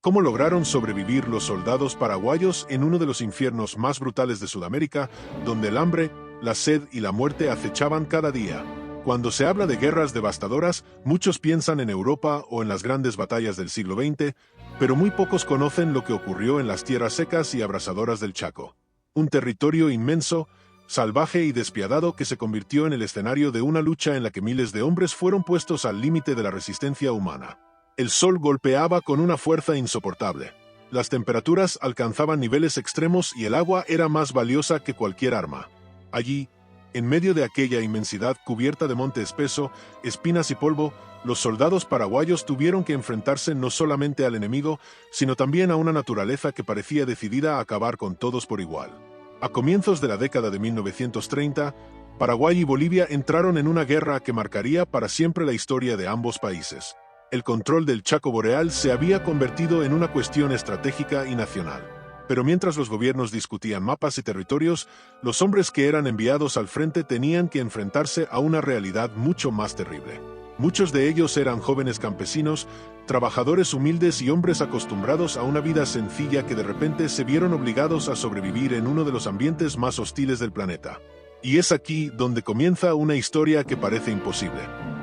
¿Cómo lograron sobrevivir los soldados paraguayos en uno de los infiernos más brutales de Sudamérica, donde el hambre, la sed y la muerte acechaban cada día? Cuando se habla de guerras devastadoras, muchos piensan en Europa o en las grandes batallas del siglo XX, pero muy pocos conocen lo que ocurrió en las tierras secas y abrasadoras del Chaco. Un territorio inmenso, salvaje y despiadado que se convirtió en el escenario de una lucha en la que miles de hombres fueron puestos al límite de la resistencia humana. El sol golpeaba con una fuerza insoportable. Las temperaturas alcanzaban niveles extremos y el agua era más valiosa que cualquier arma. Allí, en medio de aquella inmensidad cubierta de monte espeso, espinas y polvo, los soldados paraguayos tuvieron que enfrentarse no solamente al enemigo, sino también a una naturaleza que parecía decidida a acabar con todos por igual. A comienzos de la década de 1930, Paraguay y Bolivia entraron en una guerra que marcaría para siempre la historia de ambos países. El control del Chaco Boreal se había convertido en una cuestión estratégica y nacional. Pero mientras los gobiernos discutían mapas y territorios, los hombres que eran enviados al frente tenían que enfrentarse a una realidad mucho más terrible. Muchos de ellos eran jóvenes campesinos, trabajadores humildes y hombres acostumbrados a una vida sencilla que de repente se vieron obligados a sobrevivir en uno de los ambientes más hostiles del planeta. Y es aquí donde comienza una historia que parece imposible.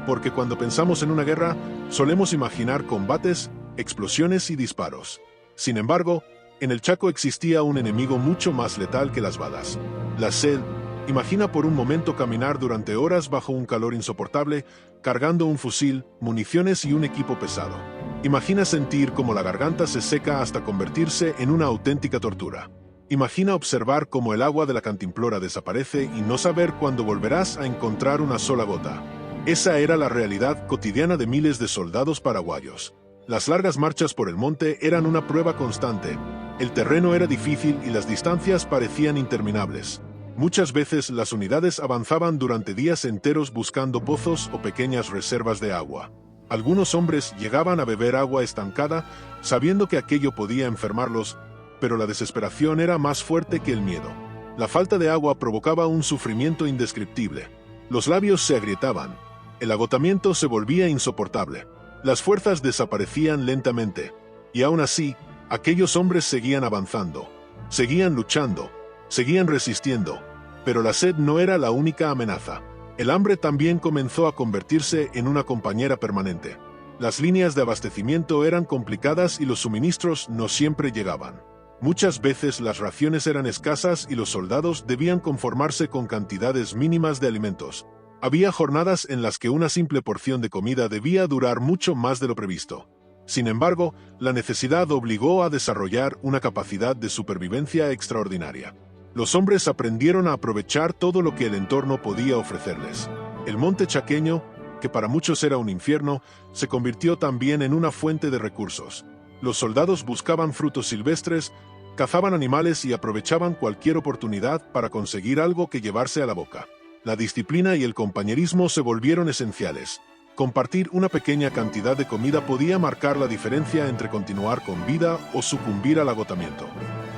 Porque cuando pensamos en una guerra, solemos imaginar combates, explosiones y disparos. Sin embargo, en el Chaco existía un enemigo mucho más letal que las balas: la sed. Imagina por un momento caminar durante horas bajo un calor insoportable, cargando un fusil, municiones y un equipo pesado. Imagina sentir cómo la garganta se seca hasta convertirse en una auténtica tortura. Imagina observar cómo el agua de la cantimplora desaparece y no saber cuándo volverás a encontrar una sola gota. Esa era la realidad cotidiana de miles de soldados paraguayos. Las largas marchas por el monte eran una prueba constante. El terreno era difícil y las distancias parecían interminables. Muchas veces las unidades avanzaban durante días enteros buscando pozos o pequeñas reservas de agua. Algunos hombres llegaban a beber agua estancada, sabiendo que aquello podía enfermarlos, pero la desesperación era más fuerte que el miedo. La falta de agua provocaba un sufrimiento indescriptible. Los labios se agrietaban. El agotamiento se volvía insoportable. Las fuerzas desaparecían lentamente. Y aún así, aquellos hombres seguían avanzando. Seguían luchando. Seguían resistiendo. Pero la sed no era la única amenaza. El hambre también comenzó a convertirse en una compañera permanente. Las líneas de abastecimiento eran complicadas y los suministros no siempre llegaban. Muchas veces las raciones eran escasas y los soldados debían conformarse con cantidades mínimas de alimentos. Había jornadas en las que una simple porción de comida debía durar mucho más de lo previsto. Sin embargo, la necesidad obligó a desarrollar una capacidad de supervivencia extraordinaria. Los hombres aprendieron a aprovechar todo lo que el entorno podía ofrecerles. El monte chaqueño, que para muchos era un infierno, se convirtió también en una fuente de recursos. Los soldados buscaban frutos silvestres, cazaban animales y aprovechaban cualquier oportunidad para conseguir algo que llevarse a la boca. La disciplina y el compañerismo se volvieron esenciales. Compartir una pequeña cantidad de comida podía marcar la diferencia entre continuar con vida o sucumbir al agotamiento.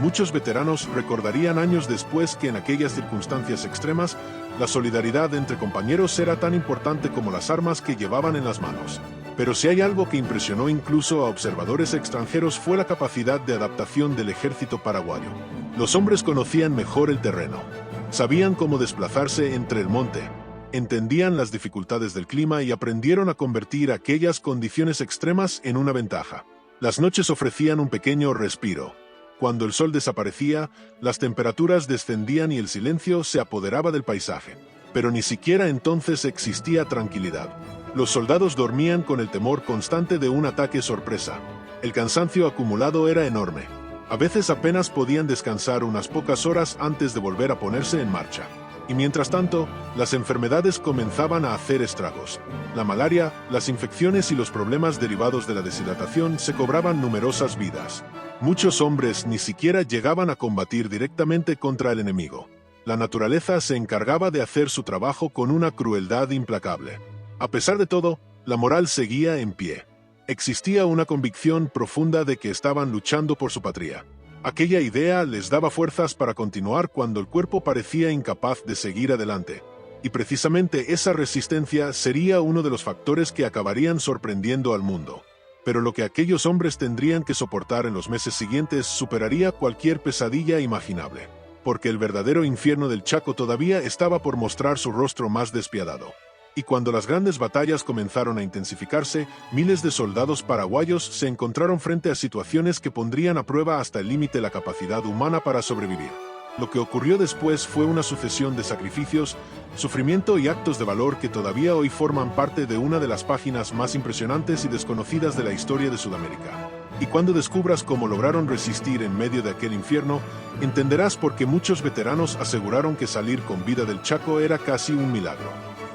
Muchos veteranos recordarían años después que en aquellas circunstancias extremas, la solidaridad entre compañeros era tan importante como las armas que llevaban en las manos. Pero si hay algo que impresionó incluso a observadores extranjeros fue la capacidad de adaptación del ejército paraguayo. Los hombres conocían mejor el terreno. Sabían cómo desplazarse entre el monte. Entendían las dificultades del clima y aprendieron a convertir aquellas condiciones extremas en una ventaja. Las noches ofrecían un pequeño respiro. Cuando el sol desaparecía, las temperaturas descendían y el silencio se apoderaba del paisaje. Pero ni siquiera entonces existía tranquilidad. Los soldados dormían con el temor constante de un ataque sorpresa. El cansancio acumulado era enorme. A veces apenas podían descansar unas pocas horas antes de volver a ponerse en marcha. Y mientras tanto, las enfermedades comenzaban a hacer estragos. La malaria, las infecciones y los problemas derivados de la deshidratación se cobraban numerosas vidas. Muchos hombres ni siquiera llegaban a combatir directamente contra el enemigo. La naturaleza se encargaba de hacer su trabajo con una crueldad implacable. A pesar de todo, la moral seguía en pie. Existía una convicción profunda de que estaban luchando por su patria. Aquella idea les daba fuerzas para continuar cuando el cuerpo parecía incapaz de seguir adelante. Y precisamente esa resistencia sería uno de los factores que acabarían sorprendiendo al mundo. pero lo que aquellos hombres tendrían que soportar en los meses siguientes superaría cualquier pesadilla imaginable, porque el verdadero infierno del Chaco todavía estaba por mostrar su rostro más despiadado. Y cuando las grandes batallas comenzaron a intensificarse, miles de soldados paraguayos se encontraron frente a situaciones que pondrían a prueba hasta el límite la capacidad humana para sobrevivir. Lo que ocurrió después fue una sucesión de sacrificios, sufrimiento y actos de valor que todavía hoy forman parte de una de las páginas más impresionantes y desconocidas de la historia de Sudamérica. Y cuando descubras cómo lograron resistir en medio de aquel infierno, entenderás por qué muchos veteranos aseguraron que salir con vida del Chaco era casi un milagro.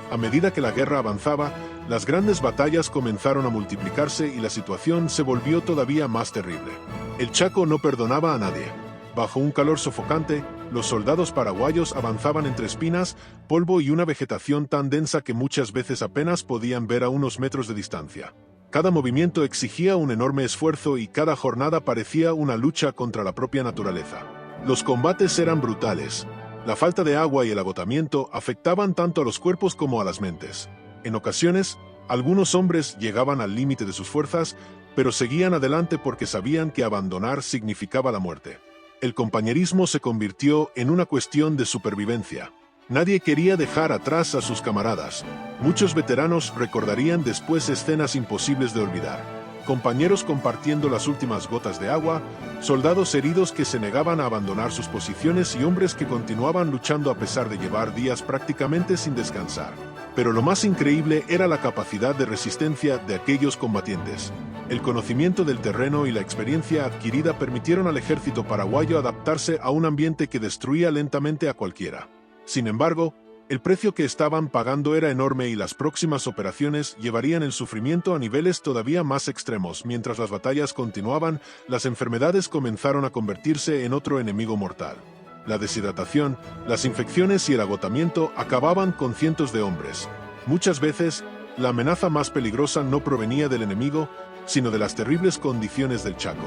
A medida que la guerra avanzaba, las grandes batallas comenzaron a multiplicarse y la situación se volvió todavía más terrible. El Chaco no perdonaba a nadie. Bajo un calor sofocante, los soldados paraguayos avanzaban entre espinas, polvo y una vegetación tan densa que muchas veces apenas podían ver a unos metros de distancia. Cada movimiento exigía un enorme esfuerzo y cada jornada parecía una lucha contra la propia naturaleza. Los combates eran brutales. La falta de agua y el agotamiento afectaban tanto a los cuerpos como a las mentes. En ocasiones, algunos hombres llegaban al límite de sus fuerzas, pero seguían adelante porque sabían que abandonar significaba la muerte. El compañerismo se convirtió en una cuestión de supervivencia. Nadie quería dejar atrás a sus camaradas. Muchos veteranos recordarían después escenas imposibles de olvidar. Compañeros compartiendo las últimas gotas de agua, soldados heridos que se negaban a abandonar sus posiciones y hombres que continuaban luchando a pesar de llevar días prácticamente sin descansar. Pero lo más increíble era la capacidad de resistencia de aquellos combatientes. El conocimiento del terreno y la experiencia adquirida permitieron al ejército paraguayo adaptarse a un ambiente que destruía lentamente a cualquiera. Sin embargo, el precio que estaban pagando era enorme y las próximas operaciones llevarían el sufrimiento a niveles todavía más extremos. Mientras las batallas continuaban, las enfermedades comenzaron a convertirse en otro enemigo mortal. La deshidratación, las infecciones y el agotamiento acababan con cientos de hombres. Muchas veces, la amenaza más peligrosa no provenía del enemigo, sino de las terribles condiciones del Chaco.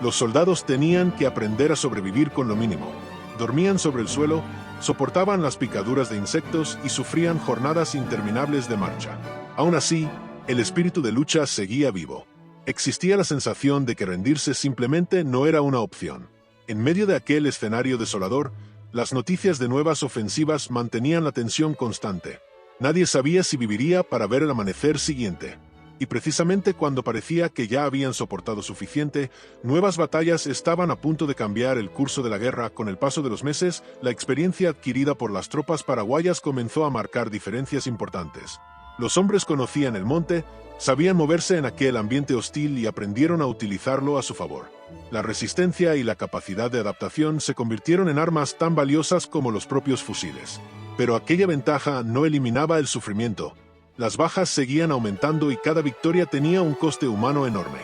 Los soldados tenían que aprender a sobrevivir con lo mínimo. Dormían sobre el suelo, soportaban las picaduras de insectos y sufrían jornadas interminables de marcha. Aún así, el espíritu de lucha seguía vivo. Existía la sensación de que rendirse simplemente no era una opción. En medio de aquel escenario desolador, las noticias de nuevas ofensivas mantenían la tensión constante. Nadie sabía si viviría para ver el amanecer siguiente. Y precisamente cuando parecía que ya habían soportado suficiente, nuevas batallas estaban a punto de cambiar el curso de la guerra. Con el paso de los meses, la experiencia adquirida por las tropas paraguayas comenzó a marcar diferencias importantes. Los hombres conocían el monte, sabían moverse en aquel ambiente hostil y aprendieron a utilizarlo a su favor. La resistencia y la capacidad de adaptación se convirtieron en armas tan valiosas como los propios fusiles. Pero aquella ventaja no eliminaba el sufrimiento. Las bajas seguían aumentando y cada victoria tenía un coste humano enorme.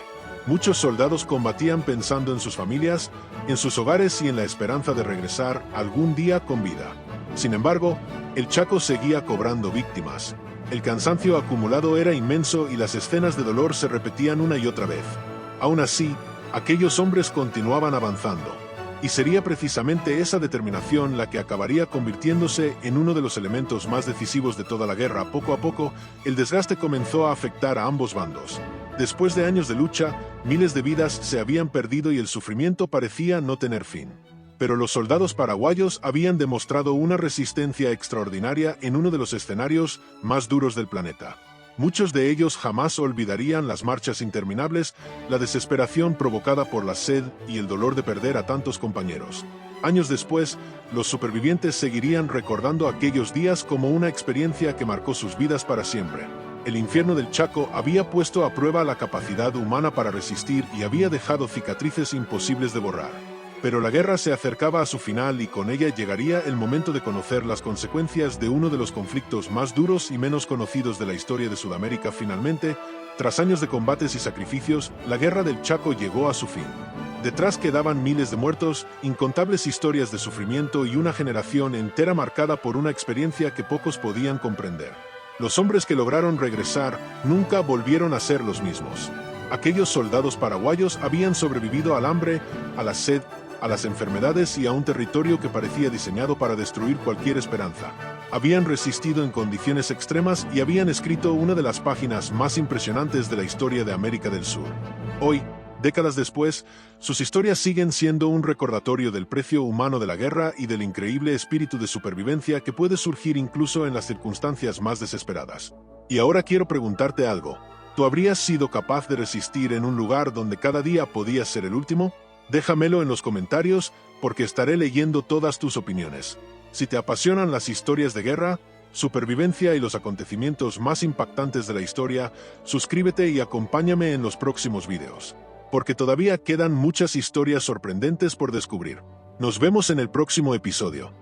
Muchos soldados combatían pensando en sus familias, en sus hogares y en la esperanza de regresar algún día con vida. Sin embargo, el Chaco seguía cobrando víctimas. El cansancio acumulado era inmenso y las escenas de dolor se repetían una y otra vez. Aún así, aquellos hombres continuaban avanzando. Y sería precisamente esa determinación la que acabaría convirtiéndose en uno de los elementos más decisivos de toda la guerra. Poco a poco, el desgaste comenzó a afectar a ambos bandos. Después de años de lucha, miles de vidas se habían perdido y el sufrimiento parecía no tener fin. Pero los soldados paraguayos habían demostrado una resistencia extraordinaria en uno de los escenarios más duros del planeta. Muchos de ellos jamás olvidarían las marchas interminables, la desesperación provocada por la sed y el dolor de perder a tantos compañeros. Años después, los supervivientes seguirían recordando aquellos días como una experiencia que marcó sus vidas para siempre. El infierno del Chaco había puesto a prueba la capacidad humana para resistir y había dejado cicatrices imposibles de borrar. Pero la guerra se acercaba a su final y con ella llegaría el momento de conocer las consecuencias de uno de los conflictos más duros y menos conocidos de la historia de Sudamérica. Finalmente, tras años de combates y sacrificios, la guerra del Chaco llegó a su fin. Detrás quedaban miles de muertos, incontables historias de sufrimiento y una generación entera marcada por una experiencia que pocos podían comprender. Los hombres que lograron regresar nunca volvieron a ser los mismos. Aquellos soldados paraguayos habían sobrevivido al hambre, a la sed, a las enfermedades y a un territorio que parecía diseñado para destruir cualquier esperanza. habían resistido en condiciones extremas y habían escrito una de las páginas más impresionantes de la historia de América del Sur. Hoy, décadas después, sus historias siguen siendo un recordatorio del precio humano de la guerra y del increíble espíritu de supervivencia que puede surgir incluso en las circunstancias más desesperadas. Y ahora quiero preguntarte algo. ¿Tú habrías sido capaz de resistir en un lugar donde cada día podías ser el último? Déjamelo en los comentarios, porque estaré leyendo todas tus opiniones. Si te apasionan las historias de guerra, supervivencia y los acontecimientos más impactantes de la historia, suscríbete y acompáñame en los próximos videos, porque todavía quedan muchas historias sorprendentes por descubrir. Nos vemos en el próximo episodio.